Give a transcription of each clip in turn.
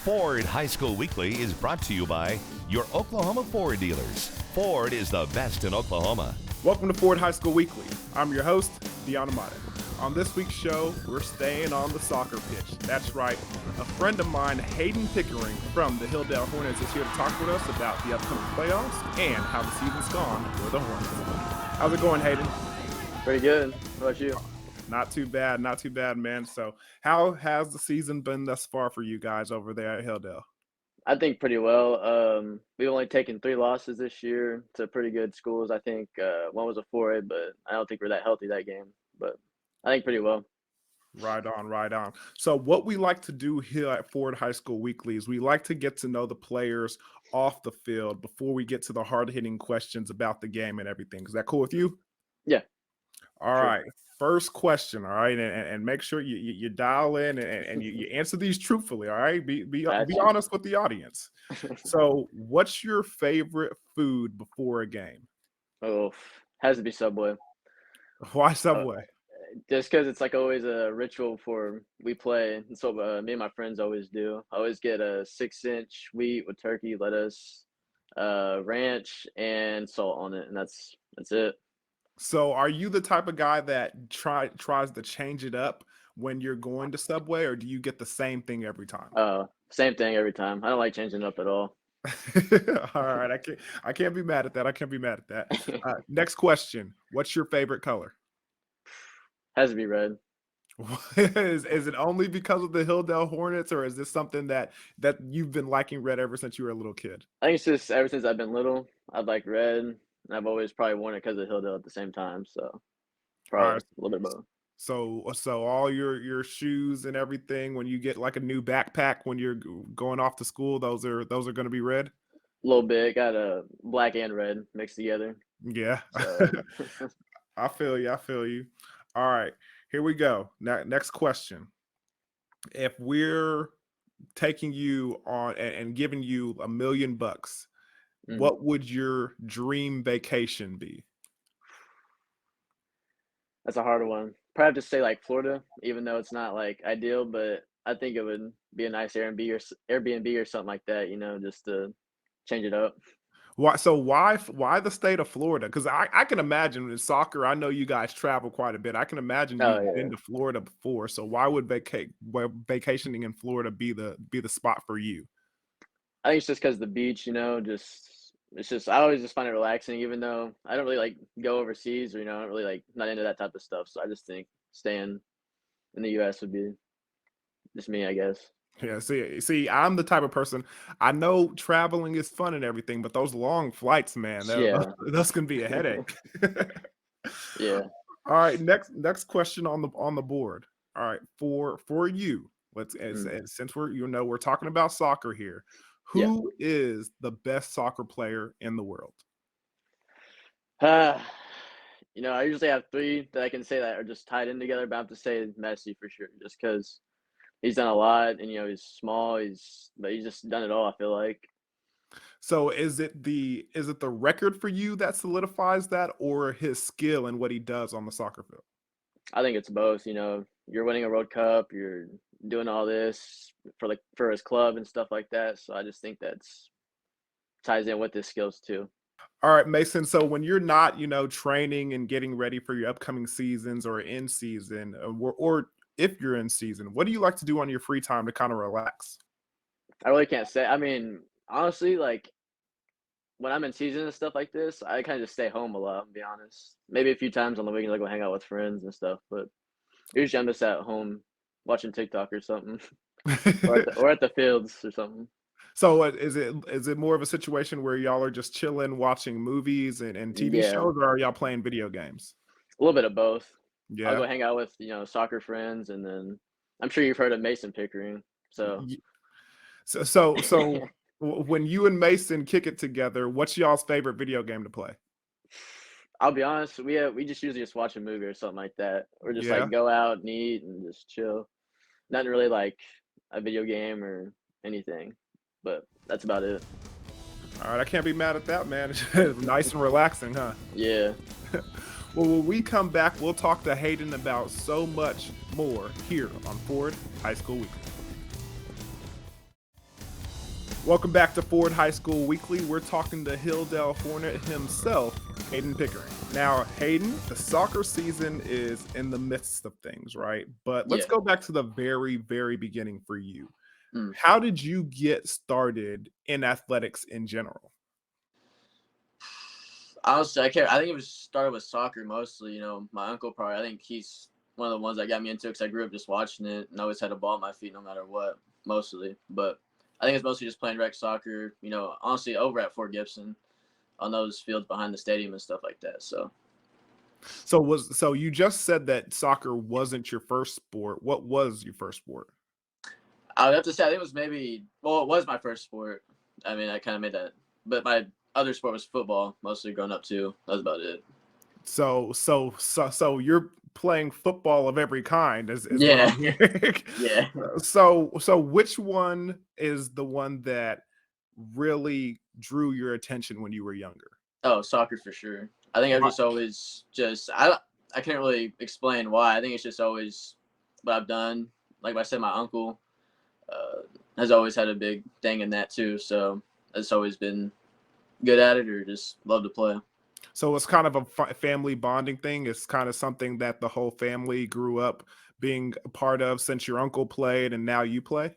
Ford High School Weekly is brought to you by your Oklahoma Ford dealers. Ford is the best in Oklahoma. Welcome to Ford High School Weekly. I'm your host, Deanna Mata. On this week's show, we're staying on the soccer pitch. That's right. A friend of mine, Hayden Pickering from the Hilldale Hornets, is here to talk with us about the upcoming playoffs and how the season's gone for the Hornets. How's it going, Hayden? Pretty good. How about you? Not too bad, man. So how has the season been thus far for you guys over there at Hilldale? I think pretty well. We've only taken 3 losses this year to pretty good schools. I think one was a 4A, but I don't think we're that healthy that game. But I think pretty well. Right on. So what we like to do here at Ford High School Weekly is we like to get to know the players off the field before we get to the hard-hitting questions about the game and everything. Is that cool with you? Yeah. All Sure. right. First question, all right, and make sure you dial in and you answer these truthfully, all right? Be honest with the audience. So, what's your favorite food before a game? Oh, has to be Subway. Why Subway? Just because it's like always a ritual before we play. And so me and my friends always do. I always get a 6-inch wheat with turkey, lettuce, ranch, and salt on it, and that's it. So, are you the type of guy that tries to change it up when you're going to Subway, or do you get the same thing every time? Same thing every time. I don't like changing it up at all. All right, I can't be mad at that. Next question: what's your favorite color? Has to be red. Is it only because of the Hilldale Hornets, or is this something that you've been liking red ever since you were a little kid? I think it's just ever since I've been little, I've liked red, and I've always probably worn it because of Hilldale at the same time. So probably All right. a little bit both. So all your shoes and everything, when you get like a new backpack when you're going off to school, those are going to be red. A little bit. Got a black and red mixed together. Yeah, So. I feel you. All right, here we go. Next question. If we're taking you on and giving you $1 million, what would your dream vacation be? That's a hard one. Probably have to say like Florida, even though it's not like ideal, but I think it would be a nice Airbnb or something like that, just to change it up. Why? So why the state of Florida? Because I can imagine in soccer. I know you guys travel quite a bit. I can imagine Oh, you've yeah. been to Florida before. So why would vacationing in Florida be the spot for you? I think it's just because the beach, I always just find it relaxing, even though I don't really like go overseas or, I don't really like not into that type of stuff. So I just think staying in the US would be just me, I guess. Yeah, see, I'm the type of person. I know traveling is fun and everything, but those long flights, man, Yeah. those can be a headache. Yeah. All right, next question on the board. All right, for you, since we're talking about soccer here, Yeah. who is the best soccer player in the world? I usually have 3 that I can say that are just tied in together, but I have to say Messi for sure, just because he's done a lot, and he's small. But he's just done it all, I feel like. So is it the record for you that solidifies that, or his skill and what he does on the soccer field? I think it's both. You're winning a World Cup, you're doing all this for his club and stuff like that. So I just think that's ties in with his skills too. All right, Mason. So when you're not, training and getting ready for your upcoming seasons or in season, or if you're in season, what do you like to do on your free time to kind of relax? I really can't say. I mean, honestly, like when I'm in season and stuff like this, I kind of just stay home a lot, to be honest. Maybe a few times on the weekends I go hang out with friends and stuff, but usually I'm just at home watching TikTok or something, or at the fields or something. So is it more of a situation where y'all are just chilling, watching movies and TV Yeah, shows, or are y'all playing video games? a little bit of both. I'll Yeah. go hang out with soccer friends, and then I'm sure you've heard of Mason Pickering. So Y- So when you and Mason kick it together, what's y'all's favorite video game to play? I'll be honest, we just usually just watch a movie or something like that, or just Yeah. like go out and eat and just chill. Nothing really like a video game or anything, but that's about it. All right, I can't be mad at that, man. It's nice and relaxing, huh? Yeah. Well, when we come back, we'll talk to Hayden about so much more here on Ford High School Weekly. Welcome back to Ford High School Weekly. We're talking to Hilldale Hornet himself, Hayden Pickering. Now, Hayden, the soccer season is in the midst of things, right? But let's Yeah. go back to the very, very beginning for you. Mm. How did you get started in athletics in general? Honestly, I can't. I think it was started with soccer mostly. My uncle probably. I think he's one of the ones that got me into it because I grew up just watching it and always had a ball at my feet no matter what, mostly. But I think it's mostly just playing rec soccer. Honestly, over at Fort Gibson on those fields behind the stadium and stuff like that. So So you just said that soccer wasn't your first sport. What was your first sport? I would have to say I think it was maybe. Well, it was my first sport. I mean, I kind of made that, but my other sport was football, mostly growing up too. That's about it. So you're playing football of every kind is what Yeah, I'm hearing. yeah. So which one is the one that really drew your attention when you were younger? Oh, soccer for sure. I think I've Why- just always just I can't really explain why. I think it's just always what I've done. Like I said, my uncle has always had a big thing in that too. So it's always been good at it or just love to play. So it's kind of a family bonding thing. It's kind of something that the whole family grew up being a part of since your uncle played and now you play.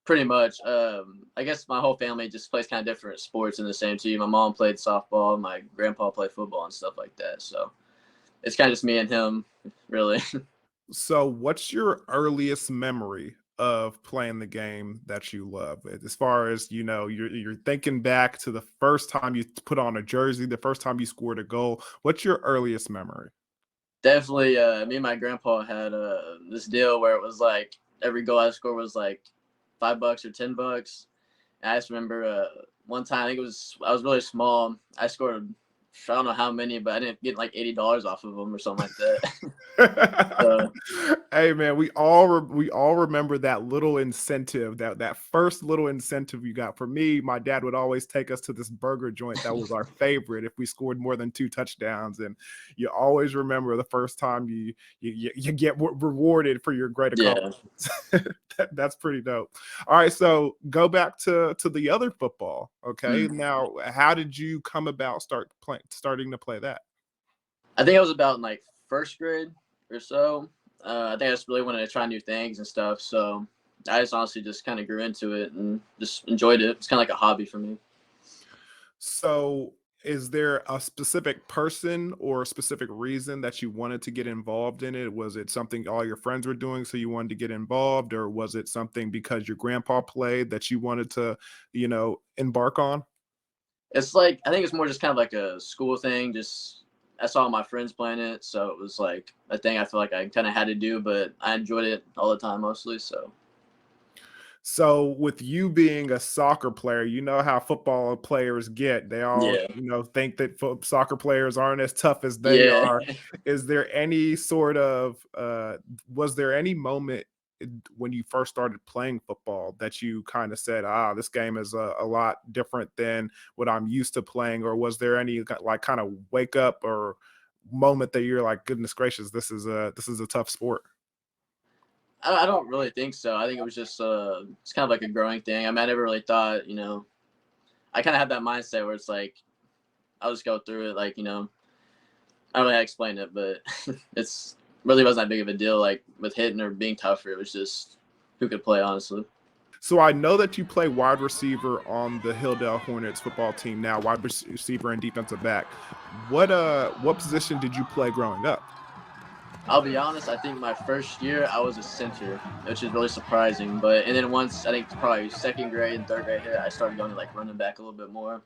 Pretty much. I guess my whole family just plays kind of different sports in the same team. My mom played softball, my grandpa played football and stuff like that. So it's kind of just me and him, really. So, what's your earliest memory of playing the game that you love? As far as you're thinking back to the first time you put on a jersey, the first time you scored a goal. What's your earliest memory? Definitely, me and my grandpa had this deal where it was like every goal I scored was like $5 or $10. And I just remember one time I was really small. I scored I don't know how many, but I didn't get like $80 off of them or something like that. So Hey man, we all remember that little incentive, that first little incentive you got. For me, my dad would always take us to this burger joint that was our favorite if we scored more than 2 touchdowns, and you always remember the first time you get rewarded for your great yeah, accomplishments. That's pretty dope. All right, so go back to the other football. Okay, mm. now how did you come about starting to play that? I think I was about in like first grade or so. I think I just really wanted to try new things and stuff. So I just honestly just kind of grew into it and just enjoyed it. It's kind of like a hobby for me. So, is there a specific person or a specific reason that you wanted to get involved in it? Was it something all your friends were doing, so you wanted to get involved, or was it something because your grandpa played that you wanted to, embark on? It's like I think it's more just kind of like a school thing. Just I saw my friends playing it, so it was like a thing I feel like I kind of had to do, but I enjoyed it all the time mostly. So So, with you being a soccer player, you know how football players get. They all, yeah, think that soccer players aren't as tough as they yeah. are. Is there any sort of, was there any moment when you first started playing football that you kind of said, this game is a lot different than what I'm used to playing? Or was there any like kind of wake up or moment that you're like, goodness gracious, this is a tough sport? I don't really think so. I think it was just it's kind of like a growing thing. I mean, I never really thought, I kind of had that mindset where it's like I'll just go through it. Like, I don't know how to explain it, but it's really wasn't that big of a deal. Like with hitting or being tougher, it was just who could play, honestly. So I know that you play wide receiver on the Hilldale Hornets football team now, wide receiver and defensive back. What position did you play growing up? I'll be honest. I think my first year I was a center, which is really surprising. But and then once I think probably second grade and third grade hit, I started going to like running back a little bit more.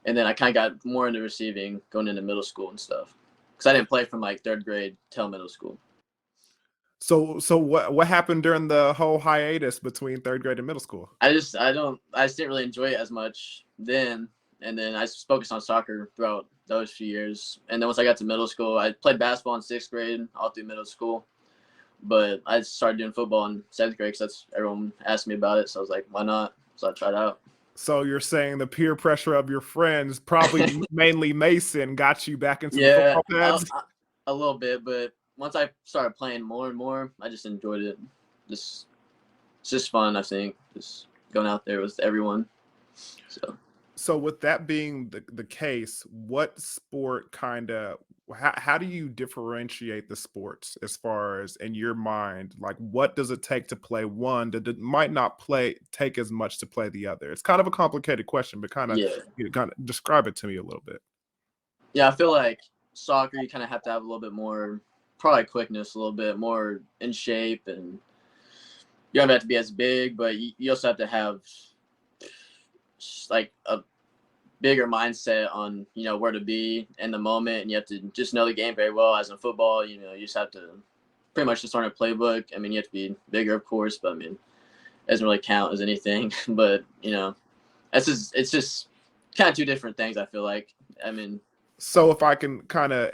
And then I kind of got more into receiving going into middle school and stuff because I didn't play from like third grade till middle school. So what happened during the whole hiatus between third grade and middle school? I just didn't really enjoy it as much then. And then I just focused on soccer throughout those few years. And then once I got to middle school, I played basketball in sixth grade all through middle school. But I started doing football in seventh grade because that's everyone asked me about it. So I was like, why not? So I tried out. So you're saying the peer pressure of your friends, probably mainly Mason, got you back into the Yeah, football pads? a little bit. But once I started playing more and more, I just enjoyed it. Just, it's just fun, I think. Just going out there with everyone. So with that being the case, what sport how do you differentiate the sports as far as in your mind? Like what does it take to play one that might not play take as much to play the other? It's kind of a complicated question, but Yeah. kind of describe it to me a little bit. Yeah, I feel like soccer, you kind of have to have a little bit more, probably quickness, a little bit more in shape, and you don't have to be as big, but you also have to have like a bigger mindset on where to be in the moment, and you have to just know the game very well. As in football, you just have to pretty much just learn a playbook. I mean, you have to be bigger, of course, but I mean, it doesn't really count as anything. But it's just kind of two different things. I feel like. I mean, So if I can kind of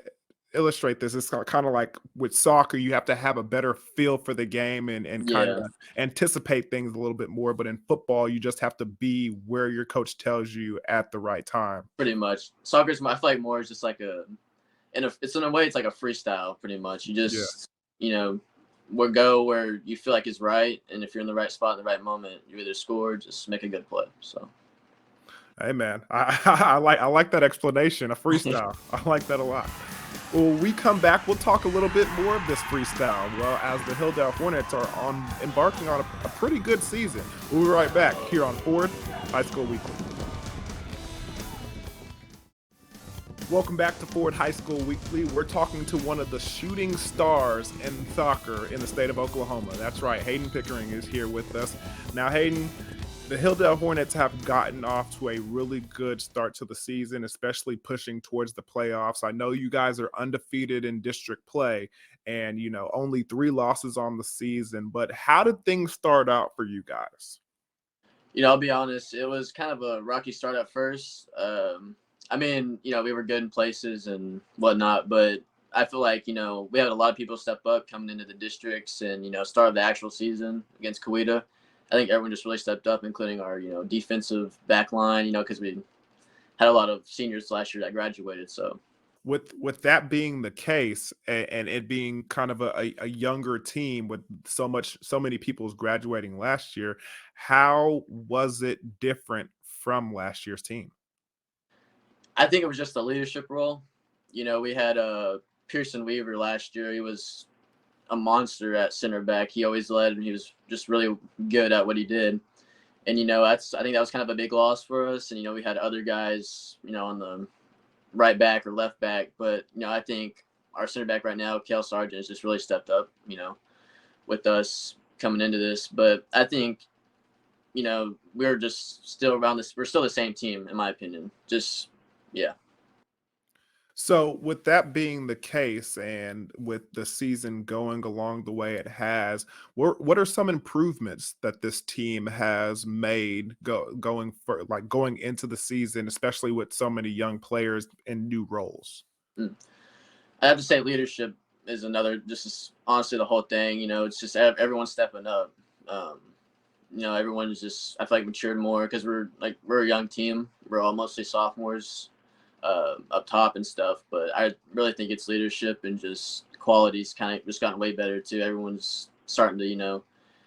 illustrate this, it's kind of like with soccer, you have to have a better feel for the game and kind yeah, of anticipate things a little bit more. But in football, you just have to be where your coach tells you at the right time. pretty much. Soccer's I feel like more is just like it's in a way it's like a freestyle. Pretty much, you Yeah. just go where you feel like is right, and if you're in the right spot in the right moment, you either score, or just make a good play. So. Hey man, I like that explanation. A freestyle. I like that a lot. When we come back, we'll talk a little bit more of this freestyle. Well, as the Hilldale Hornets are embarking on a pretty good season. We'll be right back here on Ford High School Weekly. Welcome back to Ford High School Weekly. We're talking to one of the shooting stars in soccer in the state of Oklahoma. That's right, Hayden Pickering is here with us. Now, Hayden, the Hilldale Hornets have gotten off to a really good start to the season, especially pushing towards the playoffs. I know you guys are undefeated in district play and, only 3 losses on the season, but how did things start out for you guys? I'll be honest, it was kind of a rocky start at first. I mean, we were good in places and whatnot, but I feel like, we had a lot of people step up coming into the districts and, start of the actual season against Coweta. I think everyone just really stepped up, including our, defensive back line, because we had a lot of seniors last year that graduated. So, With that being the case and it being kind of a younger team with so many people graduating last year, how was it different from last year's team? I think it was just a leadership role. We had Pearson Weaver last year. He was a monster at center back. He always led, and he was just really good at what he did. And I think that was kind of a big loss for us. And we had other guys, on the right back or left back, but I think our center back right now, Kale Sargent, has just really stepped up, with us coming into this. But I think we're just still around this. We're still the same team, in my opinion. Just yeah. So, with that being the case, and with the season going along the way it has, what are some improvements that this team has made going into the season, especially with so many young players in new roles? Mm. I have to say leadership is another. Just honestly the whole thing. It's just everyone stepping up. Um, everyone's just I feel like matured more because we're a young team. We're all mostly sophomores up top and stuff. But I really think it's leadership and just qualities kind of just gotten way better too. Everyone's starting to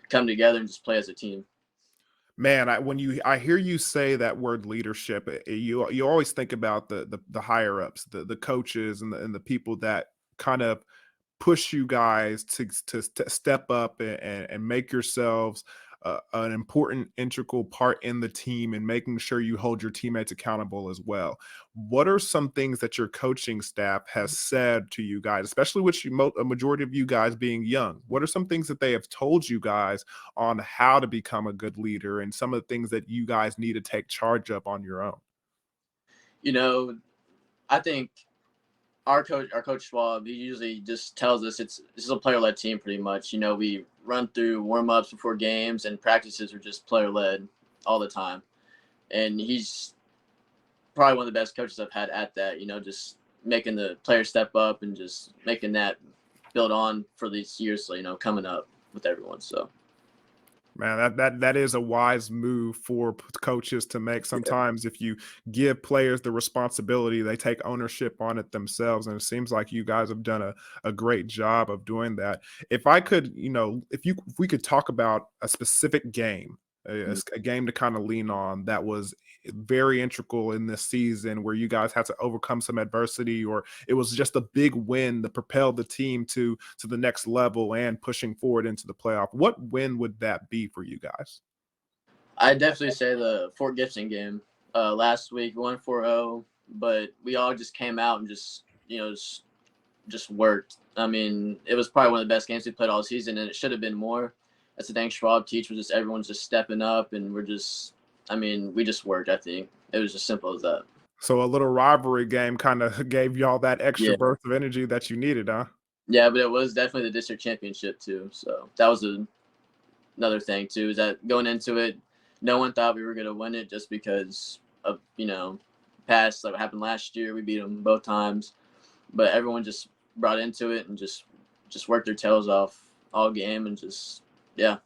come together and just play as a team. Man, I hear you say that word leadership, you always think about the higher ups, the coaches and the people that kind of push you guys to step up and make yourselves an important integral part in the team and making sure you hold your teammates accountable as well. What are some things that your coaching staff has said to you guys, especially with a majority of you guys being young? What are some things that they have told you guys on how to become a good leader and some of the things that you guys need to take charge of on your own? You know, I think our coach Schwab, he usually just tells us it's a player led team pretty much. We run through warm ups before games and practices are just player led all the time. And he's probably one of the best coaches I've had at that, just making the players step up and just making that build on for these years, so, coming up with everyone. So Man, that is a wise move for coaches to make. yeah. Sometimes if you give players the responsibility, they take ownership on it themselves, and it seems like you guys have done a great job of doing that. If I could, if we could talk about a specific game a game to kind of lean on that was very integral in this season where you guys had to overcome some adversity, or it was just a big win that propelled the team to the next level and pushing forward into the playoff? What win would that be for you guys? I definitely say the Fort Gibson game. Last week, we won 4-0, but we all just came out and just worked. I mean, it was probably one of the best games we played all season, and it should have been more. That's the thing Schwab teach was just everyone's just stepping up, and we just worked. I think it was just simple as that. So a little rivalry game kind of gave y'all that extra Yeah, burst of energy that you needed, huh? yeah, but it was definitely the district championship too. So that was another thing too. Is that going into it, no one thought we were gonna win it just because of past like what happened last year. We beat them both times, but everyone just brought into it and just worked their tails off all game and just yeah.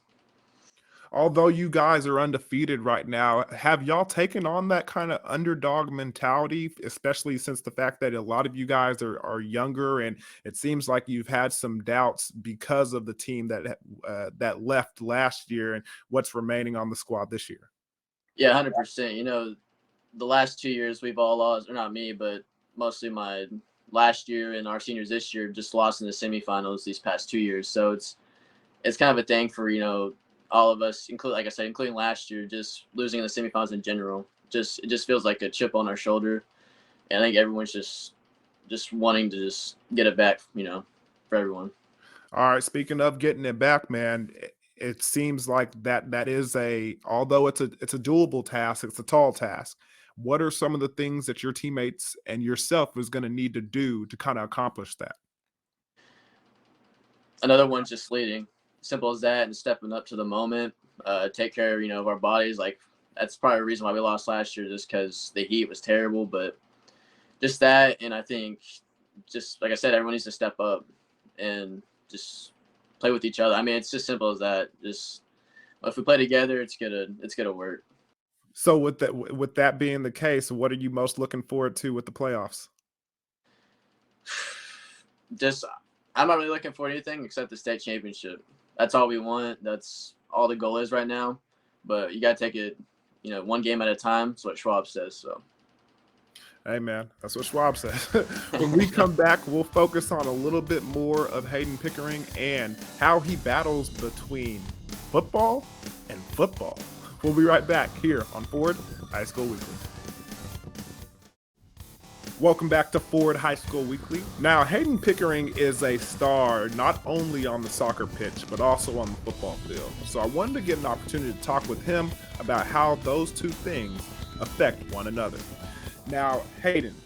Although you guys are undefeated right now, have y'all taken on that kind of underdog mentality, especially since the fact that a lot of you guys are younger, and it seems like you've had some doubts because of the team that left last year and what's remaining on the squad this year? Yeah, 100%. The last 2 years we've all lost, or not me, but mostly my last year and our seniors this year just lost in the semifinals these past 2 years. So it's kind of a thing for all of us, including like I said, including last year, just losing in the semifinals in general. It just feels like a chip on our shoulder, and I think everyone's just wanting to just get it back, for everyone. All right, speaking of getting it back, man, it seems like that is although it's a doable task, it's a tall task. What are some of the things that your teammates and yourself is going to need to do to kind of accomplish that? Another one's just leading, simple as that, and stepping up to the moment. Take care, of our bodies. Like that's probably the reason why we lost last year, just because the heat was terrible. But just that, and I think, just like I said, everyone needs to step up and just play with each other. I mean, it's just simple as that. Just if we play together, it's gonna work. So with that being the case, what are you most looking forward to with the playoffs? Just I'm not really looking for anything except the state championship. That's all we want. That's all the goal is right now. But you gotta take it, one game at a time. That's what Schwab says. So Hey man, that's what Schwab said. When we come back, we'll focus on a little bit more of Hayden Pickering and how he battles between football and football. We'll be right back here on Ford High School Weekly. Welcome back to Ford High School Weekly. Now, Hayden Pickering is a star not only on the soccer pitch, but also on the football field. So I wanted to get an opportunity to talk with him about how those two things affect one another. Now, Hayden,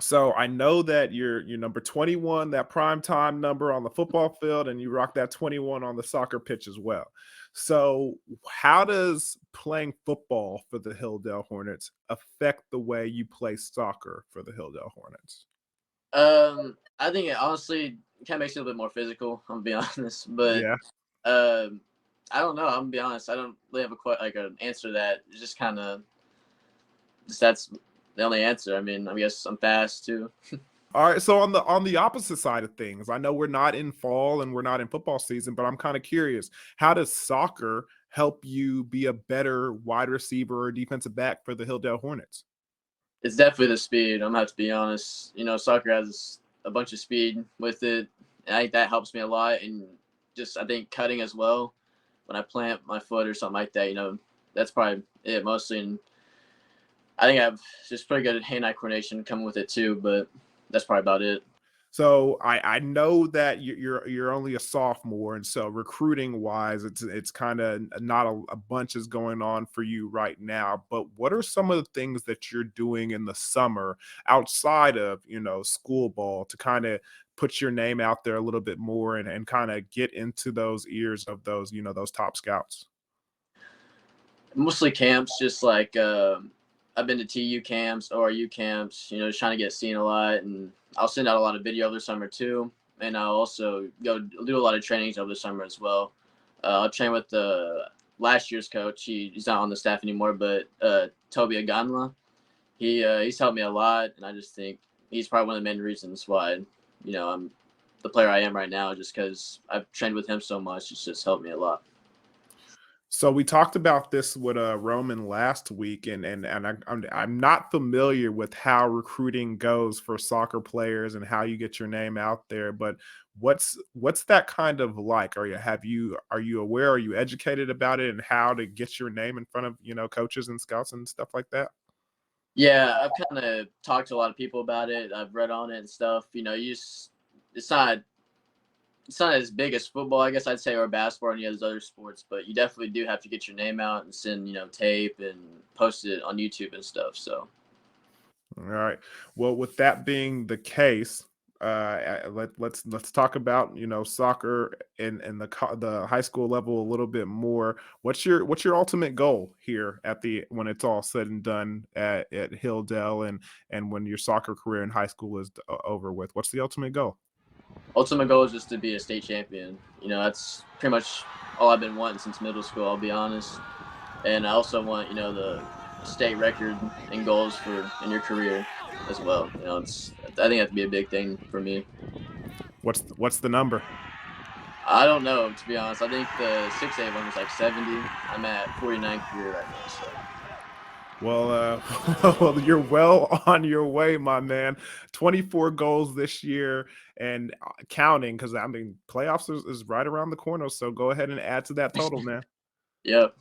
so I know that you're number 21, that prime time number on the football field, and you rock that 21 on the soccer pitch as well. So how does playing football for the Hilldale Hornets affect the way you play soccer for the Hilldale Hornets? I think it honestly kind of makes it a little bit more physical. I'm gonna be honest, but Yeah. um, I don't know. I'm gonna be honest. I don't really have like an answer to that. It's just kind of just that's the only answer. I mean, I guess I'm fast too. All right, so on the opposite side of things, I know we're not in fall and we're not in football season, but I'm kind of curious, how does soccer help you be a better wide receiver or defensive back for the Hilldale Hornets? It's definitely the speed. I'm gonna have to be honest. Soccer has a bunch of speed with it, and I think that helps me a lot. And just I think cutting as well. When I plant my foot or something like that, that's probably it mostly. And I think I have just pretty good hand-eye coordination coming with it too. But that's probably about it. So I know that you're only a sophomore, and so recruiting wise, it's kind of not a bunch is going on for you right now. But what are some of the things that you're doing in the summer outside of school ball to kind of put your name out there a little bit more and kind of get into those ears of those those top scouts? Mostly camps, just like I've been to TU camps, ORU camps, just trying to get seen a lot. And I'll send out a lot of video over the summer too. And I'll also go do a lot of trainings over the summer as well. I'll train with the last year's coach. He's not on the staff anymore, but Toby Aganla. He's helped me a lot, and I just think he's probably one of the main reasons why I'm the player I am right now, just because I've trained with him so much. It's just helped me a lot. So we talked about this with Roman last week, and I'm not familiar with how recruiting goes for soccer players and how you get your name out there. But what's that kind of like? Are you aware? Are you educated about it and how to get your name in front of coaches and scouts and stuff like that? Yeah, I've kind of talked to a lot of people about it. I've read on it and stuff. It's not as big as football, I guess I'd say, or basketball or any of those other sports, but you definitely do have to get your name out and send, tape and post it on YouTube and stuff. So All right. Well, with that being the case, let's talk about soccer and the high school level a little bit more. What's your ultimate goal here at the when it's all said and done at Hilldale and when your soccer career in high school is over with? What's the ultimate goal? ultimate goal is just to be a state champion. That's pretty much all I've been wanting since middle school, I'll be honest. And I also want, the state record and goals in your career as well. I think that'd be a big thing for me. What's the number? I don't know, to be honest. I think the 6A one was like 70. I'm at 49 career right now, so. Well, well, you're well on your way, my man. 24 goals this year and counting, because I mean, playoffs is right around the corner. So go ahead and add to that total, man. Yep.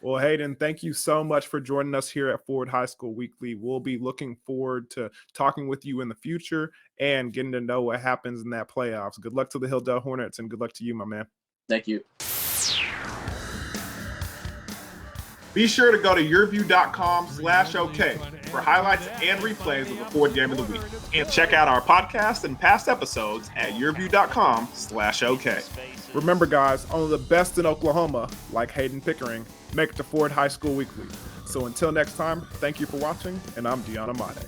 Well, Hayden, thank you so much for joining us here at Forward High School Weekly. We'll be looking forward to talking with you in the future and getting to know what happens in that playoffs. Good luck to the Hilldale Hornets and good luck to you, my man. Thank you. Be sure to go to yourview.com/OK for highlights and replays of the Ford Game of the Week. And check out our podcast and past episodes at yourview.com/OK. Remember, guys, only the best in Oklahoma, like Hayden Pickering, make it to Ford High School Weekly. So until next time, thank you for watching, and I'm Deanna Mate.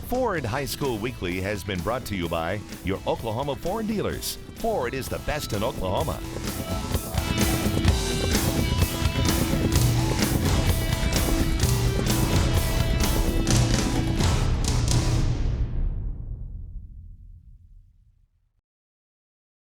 Ford High School Weekly has been brought to you by your Oklahoma Ford dealers. Ford is the best in Oklahoma.